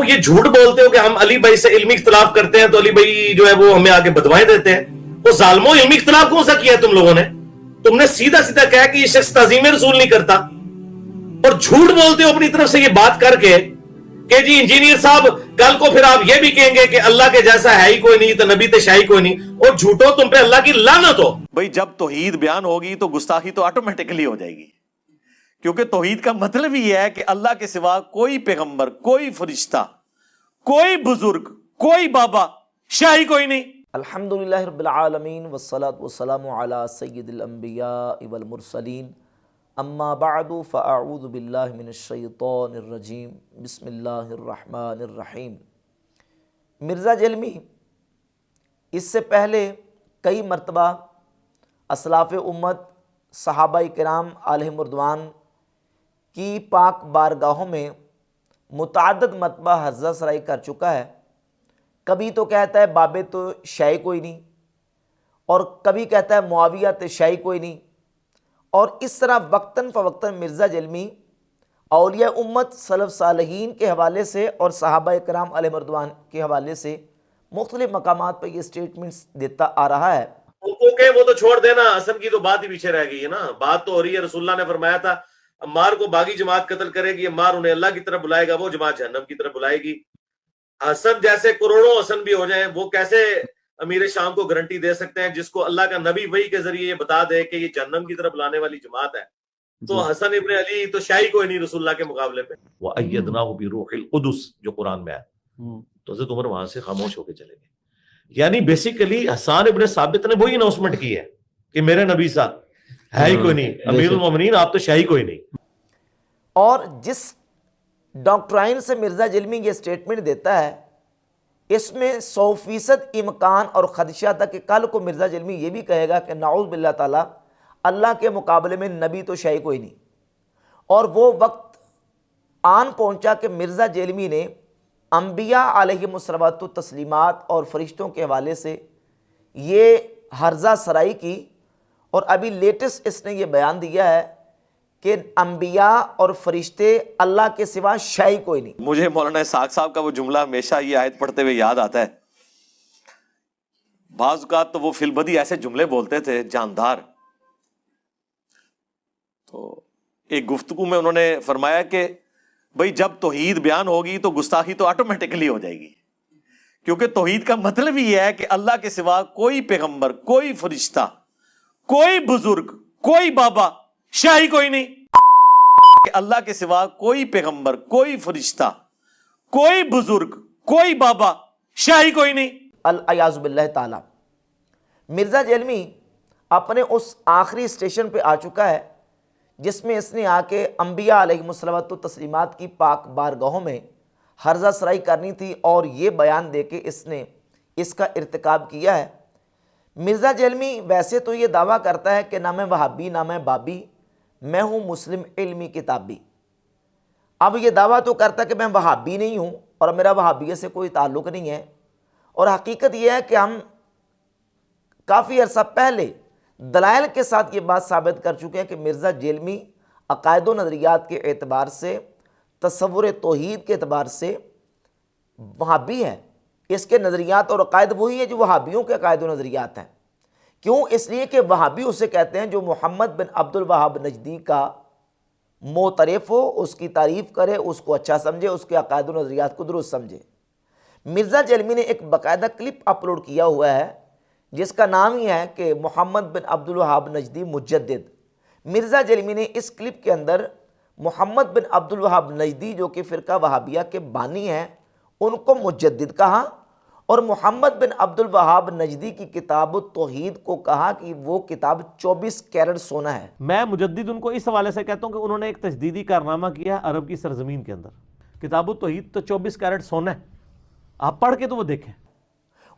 لوگ یہ جھوٹ بولتے ہو کہ ہم علی بھائی سے علمی اختلاف کرتے ہیں تو علی بھائی جو ہے وہ ہمیں آگے بدوائیں دیتے ہیں، وہ ظالموں علمی اختلاف کون سا کیا ہے تم لوگوں نے؟ تم نے سیدھا سیدھا کہا کہ یہ شخص تعظیم رسول نہیں کرتا، اور جھوٹ بولتے ہو اپنی طرف سے یہ بات کر کے کہ جی انجینئر صاحب کل کو پھر آپ یہ بھی کہیں گے کہ اللہ کے جیسا ہے ہی کوئی نہیں، تو نبی تے شاہی کوئی نہیں، اور جھوٹو تم پہ اللہ کی لعنت ہو۔ بھئی جب توحید بیان ہوگی تو گستاخی تو آٹومیٹکلی ہو جائے گی، کیونکہ توحید کا مطلب ہی ہے کہ اللہ کے سوا کوئی پیغمبر، کوئی فرشتہ، کوئی بزرگ، کوئی بابا، شاہی کوئی نہیں۔ الحمدللہ رب العالمین والصلاة والسلام علی سید الانبیاء والمرسلین، اما بعد فاعوذ باللہ من الشیطان الرجیم، بسم اللہ الرحمن الرحیم۔ مرزا جیلمی اس سے پہلے کئی مرتبہ اسلاف امت، صحابہ کرام علیہم رضوان کی پاک بارگاہوں میں متعدد مرتبہ حرزہ سرائی کر چکا ہے۔ کبھی تو کہتا ہے بابے تو شاہی کوئی نہیں، اور کبھی کہتا ہے معاویہ تو شاہی کوئی نہیں، اور اس طرح وقتاً فوقتاً مرزا جیلمی اولیاء امت سلف صالحین کے حوالے سے اور صحابہ کرام علیہ رضوان کے حوالے سے مختلف مقامات پر یہ سٹیٹمنٹس دیتا آ رہا ہے۔ وہ تو چھوڑ دینا، حسن کی تو بات ہی پیچھے رہ گئی ہے نا، بات تو ہو رہی ہے۔ رسول اللہ نے فرمایا تھا عمار کو باغی جماعت قتل کرے گی، عمار انہیں اللہ کی طرف بلائے گا، وہ جماعت جہنم کی طرف بلائے گی۔ حسن جیسے کروڑوں حسن بھی ہو جائیں، وہ کیسے امیر شام کو گارنٹی دے سکتے ہیں جس کو اللہ کا نبی وحی کے ذریعے یہ بتا دے کہ یہ جہنم کی طرف بلانے والی جماعت ہے؟ تو حسن ابن علی تو شاہی کوئی نہیں رسول اللہ کے مقابلے پہ۔ وَأَيَّدْنَاهُ بِرُوحِ الْقُدُسِ جو قرآن میں ہے، تو حضرت عمر وہاں سے خاموش ہو کے چلے گئے۔ یعنی بیسیکلی حسان ابن ثابت نے وہی اناؤنسمنٹ کی ہے کہ میرے نبی صاحب ہے ہی کوئی نہیں، امیر المومنین آپ تو شاہی کوئی نہیں۔ اور جس ڈاکٹرائن سے مرزا جیلمی یہ سٹیٹمنٹ دیتا ہے، اس میں 100% امکان اور خدشہ تھا کہ کل کو مرزا جیلمی یہ بھی کہے گا کہ نعوذ باللہ تعالیٰ اللہ کے مقابلے میں نبی تو شاہی کوئی نہیں۔ اور وہ وقت آن پہنچا کہ مرزا جیلمی نے انبیاء علیہم الصلوۃ والتسلیمات اور فرشتوں کے حوالے سے یہ حرزہ سرائی کی، اور ابھی لیٹسٹ اس نے یہ بیان دیا ہے کہ انبیاء اور فرشتے اللہ کے سوا شاہی کوئی نہیں۔ مجھے مولانا اسحاق صاحب کا وہ جملہ ہمیشہ یہ آیت پڑھتے ہوئے یاد آتا ہے۔ بعض اوقات تو وہ فی البدی ایسے جملے بولتے تھے جاندار۔ تو ایک گفتگو میں انہوں نے فرمایا کہ بھئی جب توحید بیان ہوگی تو گستاخی تو آٹومیٹکلی ہو جائے گی، کیونکہ توحید کا مطلب ہی ہے کہ اللہ کے سوا کوئی پیغمبر، کوئی فرشتہ، کوئی بزرگ، کوئی بابا، شاہی کوئی نہیں۔ کہ اللہ کے سوا کوئی پیغمبر، کوئی فرشتہ، کوئی بزرگ، کوئی بابا، شاہی کوئی نہیں۔ الیاذ باللہ تعالیٰ۔ مرزا جیلمی اپنے اس آخری اسٹیشن پہ آ چکا ہے جس میں اس نے آ کے انبیاء علیہم الصلوۃ والتسلیمات کی پاک بارگاہوں میں حرزہ سرائی کرنی تھی، اور یہ بیان دے کے اس نے اس کا ارتکاب کیا ہے۔ مرزا جیلمی ویسے تو یہ دعویٰ کرتا ہے کہ نہ میں وہابی نہ میں بابی، میں ہوں مسلم علمی کتابی۔ اب یہ دعویٰ تو کرتا ہے کہ میں وہابی نہیں ہوں اور میرا وہابیت سے کوئی تعلق نہیں ہے، اور حقیقت یہ ہے کہ ہم کافی عرصہ پہلے دلائل کے ساتھ یہ بات ثابت کر چکے ہیں کہ مرزا جیلمی عقائد و نظریات کے اعتبار سے، تصور توحید کے اعتبار سے وہابی ہے۔ اس کے نظریات اور عقائد وہی ہیں جو وہابیوں کے عقائد و نظریات ہیں۔ کیوں؟ اس لیے کہ وہابی اسے کہتے ہیں جو محمد بن عبد الوہاب نجدی کا معترف ہو، اس کی تعریف کرے، اس کو اچھا سمجھے، اس کے عقائد و نظریات کو درست سمجھے۔ مرزا جیلمی نے ایک باقاعدہ کلپ اپلوڈ کیا ہوا ہے جس کا نام ہی ہے کہ محمد بن عبد الوہاب نجدی مجدد۔ مرزا جیلمی نے اس کلپ کے اندر محمد بن عبد الوہاب نجدی جو کہ فرقہ وہابیہ کے بانی ہیں ان کو مجدد کہا، اور محمد بن عبد الوہاب نجدی کی کتاب التوحید کو کہا کہ وہ کتاب 24 کیرٹ سونا ہے۔ میں مجدد ان کو اس حوالے سے کہتا ہوں کہ انہوں نے ایک تجدیدی کارنامہ کیا ہے عرب کی سرزمین کے اندر۔ کتاب التوحید تو 24 کیرٹ سونا ہے، آپ پڑھ کے تو وہ دیکھیں۔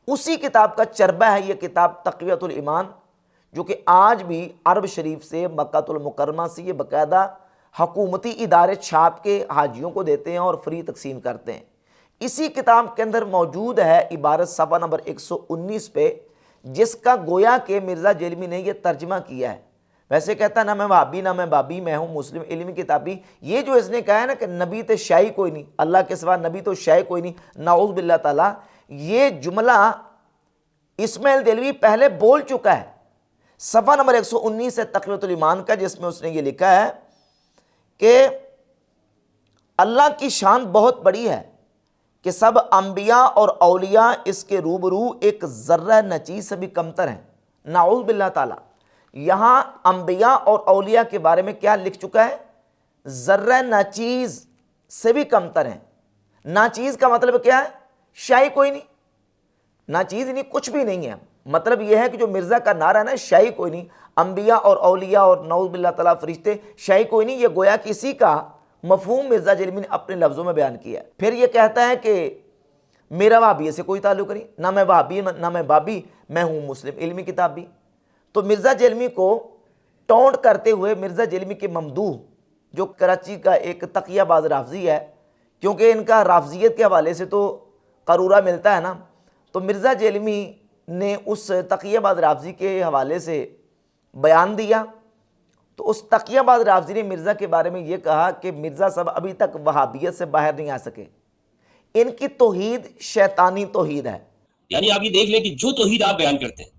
اسی کتاب کا چربہ ہے یہ کتاب تقویۃ الایمان، جو کہ آج بھی عرب شریف سے، مکہ المکرمہ سے یہ باقاعدہ حکومتی ادارے چھاپ کے حاجیوں کو دیتے ہیں اور فری تقسیم کرتے ہیں۔ اسی کتاب کے اندر موجود ہے عبارت صفحہ نمبر 119 پہ، جس کا گویا کہ مرزا جیلمی نے یہ ترجمہ کیا ہے۔ ویسے کہتا ہے نہ میں وہابی نہ میں بابی، میں ہوں مسلم علمی کتابی. یہ جو اس نے کہا ہے نا کہ نبی تو شاہی کوئی نہیں، اللہ کے سوا نبی تو شاہی کوئی نہیں، نعوذ باللہ تعالیٰ، یہ جملہ اسماعیل دہلوی پہلے بول چکا ہے صفحہ نمبر 119 ہے تقویۃ الایمان کا، جس میں اس نے یہ لکھا ہے کہ اللہ کی شان بہت بڑی ہے کہ سب انبیاء اور اولیاء اس کے روبرو ایک ذرہ نچیز سے بھی کمتر ہیں. نعوذ باللہ تعالیٰ، یہاں انبیاء اور اولیاء کے بارے میں کیا لکھ چکا ہے؟ ذرہ ناچیز سے بھی کمتر ہیں. ناچیز کا مطلب کیا ہے؟ شاہی کوئی نہیں، ناچیز نہیں، کچھ بھی نہیں ہے. مطلب یہ ہے کہ جو مرزا کا نعرہ ہے نا، شاہی کوئی نہیں، انبیاء اور اولیاء اور نعوذ باللہ تعالیٰ فرشتے شاہی کوئی نہیں، یہ گویا کسی کا مفہوم مرزا جیلمی نے اپنے لفظوں میں بیان کیا ہے. پھر یہ کہتا ہے کہ میرا وہابی سے کوئی تعلق نہیں، نہ میں وہابی نہ میں بابی، میں ہوں مسلم علمی کتابی. تو مرزا جیلمی کو ٹونٹ کرتے ہوئے مرزا جیلمی کے ممدوح جو کراچی کا ایک تقیہ باز رافضی ہے، کیونکہ ان کا رافضیت کے حوالے سے تو قرورہ ملتا ہے نا، تو مرزا جیلمی نے اس تقیہ باز رافضی کے حوالے سے بیان دیا. تو اس تقیہ باز رافضی نے مرزا کے بارے میں یہ کہا کہ مرزا صاحب ابھی تک وہابیت سے باہر نہیں آ سکے، ان کی توحید شیطانی توحید ہے. یعنی آپ یہ دیکھ لیں کہ جو توحید آپ بیان کرتے ہیں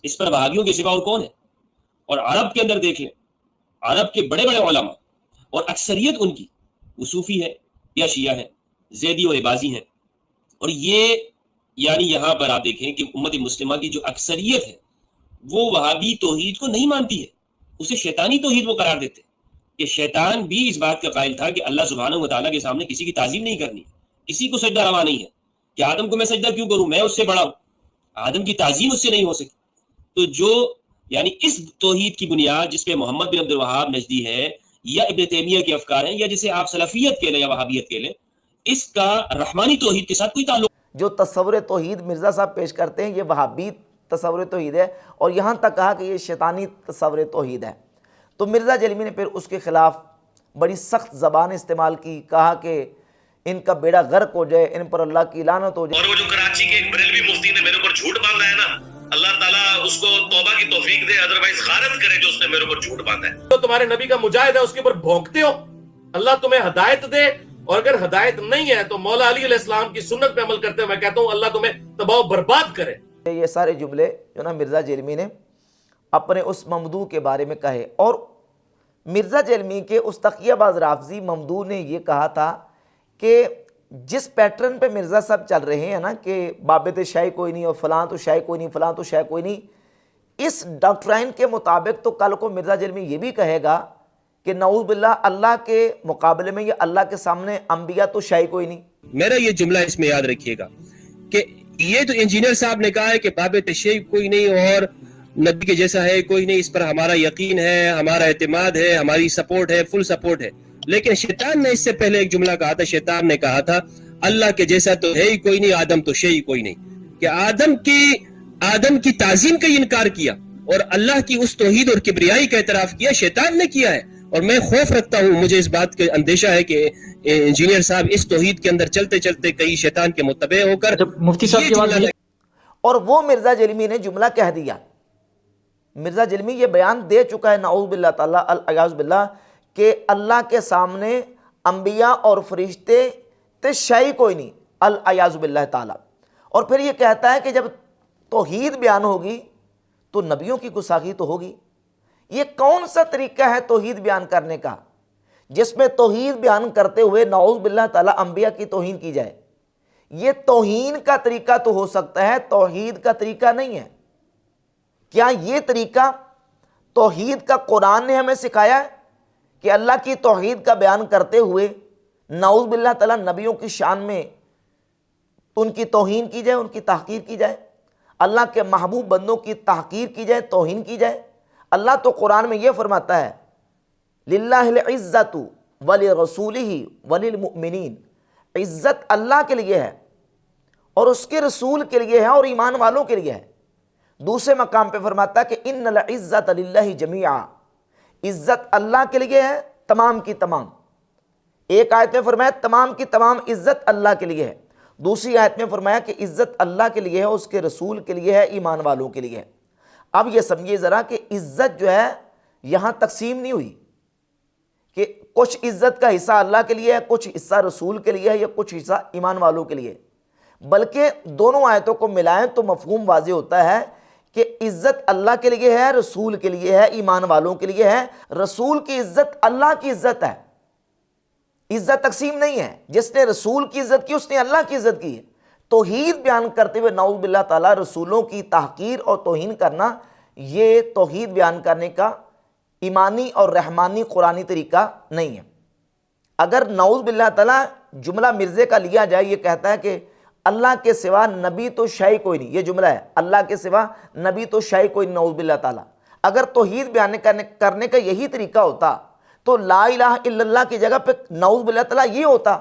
اس پر وہابیوں کے سوا اور کون ہے؟ اور عرب کے اندر دیکھ لیں، عرب کے بڑے بڑے علماء اور اکثریت ان کی وہ صوفی ہے یا شیعہ ہے، زیدی اور عباضی ہیں. اور یہ یعنی یہاں پر آپ دیکھیں کہ امت مسلمہ کی جو اکثریت ہے وہ وہابی توحید کو نہیں مانتی ہے، اسے شیطانی توحید وہ قرار دیتے ہیں کہ شیطان بھی اس بات کا قائل تھا کہ اللہ سبحانہ و تعالیٰ کے سامنے کسی کی تعظیم نہیں کرنی، کسی کو سجدہ روا نہیں ہے کہ آدم کو میں سجدہ کیوں کروں، میں اس سے بڑا ہوں، آدم کی تعظیم اس سے نہیں ہو سکی. تو جو یعنی اس توحید کی بنیاد جس پہ محمد بن عبد الوہاب نجدی ہے یا ابن تیمیہ کے افکار ہیں یا جسے آپ سلفیت کہہ لیں یا وہابیت کہہ لیں، اس کا رحمانی توحید کے ساتھ کوئی تعلق. جو تصور توحید مرزا صاحب پیش کرتے ہیں یہ وہابی تصور توحید ہے، اور یہاں تک کہا کہ یہ شیطانی تصور توحید ہے. تو مرزا جیلمی نے پھر اس کے خلاف بڑی سخت زبان استعمال کی، کہا کہ ان کا بیڑا غرق ہو جائے، ان پر اللہ کی لعنت ہو جائے. اور وہ جو کراچی کے ایک بریلوی مفتی نے میرے اوپر جھوٹ باندھا ہے نا، اللہ تعالیٰ اس کو توبہ کی توفیق دے، ادروائز غارت کرے جو اس نے میرے اوپر جھوٹ باندھا ہے. تو تمہارے نبی کا مجاہد ہے، اس کے اوپر بھونکتے ہو. اللہ تمہیں ہدایت دے، اور اگر ہدایت نہیں ہے تو مولا علی علیہ السلام کی سنت پہ عمل کرتے ہیں. میں کہتا ہوں اللہ تمہیں تباہ و برباد کرے. یہ سارے جملے جو نا مرزا جیلمی نے اپنے اس ممدوح کے بارے میں کہے. اور مرزا جیلمی کے اس تقیہ باز رافضی ممدوح نے یہ کہا تھا کہ جس پیٹرن پہ مرزا صاحب چل رہے ہیں نا کہ بابت شاہی کوئی نہیں اور فلاں تو شاہی کوئی نہیں، فلاں تو شاہی کوئی نہیں، اس ڈاکٹرائن کے مطابق تو کل کو مرزا جیلمی یہ بھی کہے گا کہ نعوذ باللہ اللہ کے مقابلے میں یا اللہ کے سامنے انبیاء تو شاہی کوئی نہیں. میرا یہ جملہ اس میں یاد رکھیے گا کہ یہ تو انجینئر صاحب نے کہا ہے کہ باب تشیع کوئی نہیں اور نبی کے جیسا ہے کوئی نہیں، اس پر ہمارا یقین ہے، ہمارا اعتماد ہے، ہماری سپورٹ ہے، فل سپورٹ ہے. لیکن شیطان نے اس سے پہلے ایک جملہ کہا تھا، شیطان نے کہا تھا اللہ کے جیسا تو ہے ہی کوئی نہیں، آدم تو شیء کوئی نہیں، کہ آدم کی تعظیم کا انکار کیا اور اللہ کی اس توحید اور کبریائی کا اعتراف کیا شیطان نے کیا ہے. اور میں خوف رکھتا ہوں، مجھے اس بات کا اندیشہ ہے کہ انجینئر صاحب اس توحید کے اندر چلتے چلتے کئی شیطان کے متبع ہو کر مفتی صاحب کی بات. اور وہ مرزا جیلمی نے جملہ کہہ دیا. مرزا جیلمی یہ بیان دے چکا ہے نعوذ باللہ تعالیٰ الیاذ باللہ کہ اللہ کے سامنے انبیاء اور فرشتے تے شاہی کوئی نہیں، الیاذ باللہ تعالیٰ. اور پھر یہ کہتا ہے کہ جب توحید بیان ہوگی تو نبیوں کی گستاخی تو ہوگی. یہ کون سا طریقہ ہے توحید بیان کرنے کا جس میں توحید بیان کرتے ہوئے نعوذ باللہ تعالیٰ انبیاء کی توہین کی جائے؟ یہ توہین کا طریقہ تو ہو سکتا ہے، توحید کا طریقہ نہیں ہے. کیا یہ طریقہ توحید کا قرآن نے ہمیں سکھایا ہے کہ اللہ کی توحید کا بیان کرتے ہوئے نعوذ باللہ تعالیٰ نبیوں کی شان میں ان کی توہین کی جائے، ان کی تحقیر کی جائے، اللہ کے محبوب بندوں کی تحقیر کی جائے، توہین کی جائے؟ اللہ تو قرآن میں یہ فرماتا ہے للہ العزت ولرسولہ وللمؤمنین، عزت اللہ کے لیے ہے اور اس کے رسول کے لیے ہے اور ایمان والوں کے لیے ہے. دوسرے مقام پہ فرماتا ہے کہ ان العزت للہ جمیعا، عزت اللہ کے لیے ہے تمام کی تمام. ایک آیت میں فرمایا تمام کی تمام عزت اللہ کے لیے ہے، دوسری آیت میں فرمایا کہ عزت اللہ کے لیے ہے، اس کے رسول کے لیے ہے، ایمان والوں کے لیے ہے. اب یہ سمجھیے ذرا کہ عزت جو ہے یہاں تقسیم نہیں ہوئی کہ کچھ عزت کا حصہ اللہ کے لیے ہے، کچھ حصہ رسول کے لیے ہے، یا کچھ حصہ ایمان والوں کے لیے، بلکہ دونوں آیتوں کو ملائیں تو مفہوم واضح ہوتا ہے کہ عزت اللہ کے لیے ہے، رسول کے لیے ہے، ایمان والوں کے لیے ہے۔ رسول کی عزت اللہ کی عزت ہے، عزت تقسیم نہیں ہے۔ جس نے رسول کی عزت کی اس نے اللہ کی عزت کی ہے۔ توحید بیان کرتے ہوئے نعوذ باللہ تعالیٰ رسولوں کی تحقیر اور توہین کرنا، یہ توحید بیان کرنے کا ایمانی اور رحمانی قرآنی طریقہ نہیں ہے۔ اگر نعوذ باللہ تعالیٰ جملہ مرزے کا لیا جائے، یہ کہتا ہے کہ اللہ کے سوا نبی تو شے کوئی نہیں، یہ جملہ ہے، اللہ کے سوا نبی تو شے کوئی نہیں، نعوذ باللہ تعالیٰ۔ اگر توحید بیان کرنے کا یہی طریقہ ہوتا تو لا الہ الا اللہ کی جگہ پہ نعوذ باللہ تعالیٰ یہ ہوتا،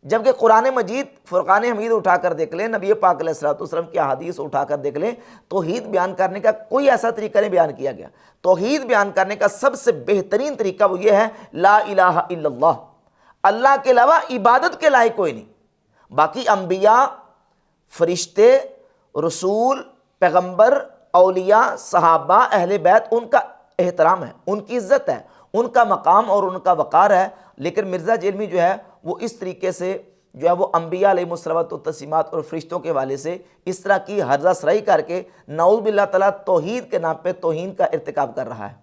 جبکہ قرآن مجید فرقان حمید اٹھا کر دیکھ لیں، نبی پاک علیہ الصلوۃ والسلام کی احادیث اٹھا کر دیکھ لیں، توحید بیان کرنے کا کوئی ایسا طریقہ نہیں بیان کیا گیا۔ توحید بیان کرنے کا سب سے بہترین طریقہ وہ یہ ہے لا الہ الا اللہ، اللہ کے علاوہ عبادت کے لائق کوئی نہیں۔ باقی انبیاء، فرشتے، رسول، پیغمبر، اولیاء، صحابہ، اہل بیت، ان کا احترام ہے، ان کی عزت ہے، ان کا مقام اور ان کا وقار ہے۔ لیکن مرزا جیلمی جو ہے وہ اس طریقے سے جو ہے وہ انبیاء علیہ الصلوۃ والتسلیمات اور فرشتوں کے حوالے سے اس طرح کی ہرزہ سرائی کر کے نعوذ باللہ تعالیٰ توحید کے نام پہ توہین کا ارتکاب کر رہا ہے۔